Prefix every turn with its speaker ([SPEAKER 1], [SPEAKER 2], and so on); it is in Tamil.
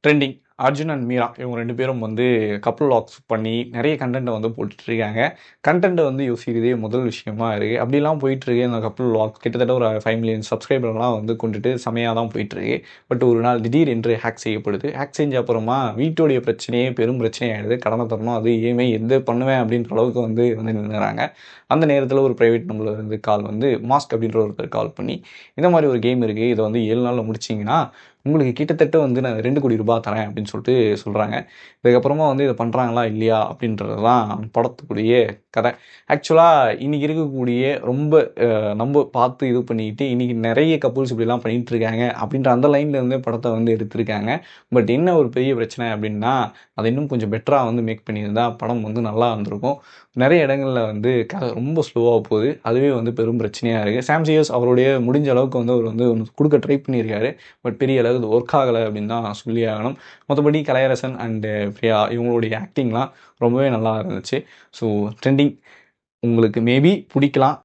[SPEAKER 1] ட்ரெண்டிங் அர்ஜுன் அண்ட் மீரா இவங்க 2 பேரும் வந்து கப்புள் வ்ளாக்ஸ் பண்ணி நிறைய கண்டென்ட்டை வந்து போட்டுட்ருக்காங்க. கண்டென்ட்டை வந்து யோசிக்கிறதே முதல் விஷயமா இருக்குது. அப்படிலாம் போயிட்டுருக்கு அந்த கப்புள் வ்ளாக்ஸ் கிட்டத்தட்ட ஒரு 5 மில்லியன் சப்ஸ்கிரைபர்லாம் வந்து கொண்டுட்டு செமையாக தான் போயிட்டுருக்கு. பட் ஒரு நாள் திடீர் என்று ஹேக் செய்யப்படுது. ஹேக் செஞ்ச அப்புறமா வீட்டோடைய பிரச்சனையே பெரும் பிரச்சனையாகிடுது. கடனை தரணும் அது இஎம்ஐ எது பண்ணுவேன் அப்படின்ற அளவுக்கு வந்து நின்றுறாங்க. அந்த நேரத்தில் ஒரு ப்ரைவேட் நம்பரில் இருந்து கால் வந்து மாஸ்க் அப்படின்ற ஒருத்தர் கால் பண்ணி இந்த மாதிரி ஒரு கேம் இருக்குது, இதை வந்து 7 நாளில் முடிச்சிங்கன்னா உங்களுக்கு கிட்டத்தட்ட வந்து நான் 2 கோடி ரூபாய் தரேன் அப்படின்னு சொல்லிட்டு சொல்கிறாங்க. இதுக்கப்புறமா வந்து இதை பண்ணுறாங்களா இல்லையா அப்படின்றது தான் படத்துக்குரிய கதை. ஆக்சுவலாக இன்றைக்கி இருக்கக்கூடிய ரொம்ப நம்ம பார்த்து இது பண்ணிக்கிட்டு இன்றைக்கி நிறைய கப்புள்ஸ் இப்படிலாம் பண்ணிகிட்டு இருக்காங்க அப்படின்ற அந்த லைன்லேருந்தே படத்தை வந்து எடுத்திருக்காங்க. பட் என்ன ஒரு பெரிய பிரச்சனை அப்படின்னா அதை இன்னும் கொஞ்சம் பெட்டராக வந்து மேக் பண்ணியிருந்தா படம் வந்து நல்லா இருந்திருக்கும். நிறைய இடங்களில் வந்து கதை ரொம்ப ஸ்லோவாக போகுது. அதுவே வந்து பெரும் பிரச்சனையாக இருக்குது. சாம் சியர்ஸ் அவருடைய முடிஞ்ச அளவுக்கு வந்து அவர் வந்து கொடுக்க ட்ரை பண்ணியிருக்காரு. பட் பெரிய அளவுக்கு இது ஒர்க் ஆகலை அப்படின்னு தான் சொல்லி ஆகணும். மற்றபடி கலையரசன் அண்டு பிரியா இவங்களுடைய ஆக்டிங்லாம் ரொம்பவே நல்லா இருந்துச்சு. ஸோ ட்ரெண்டிங் உங்களுக்கு மேபி பிடிக்கலாம்.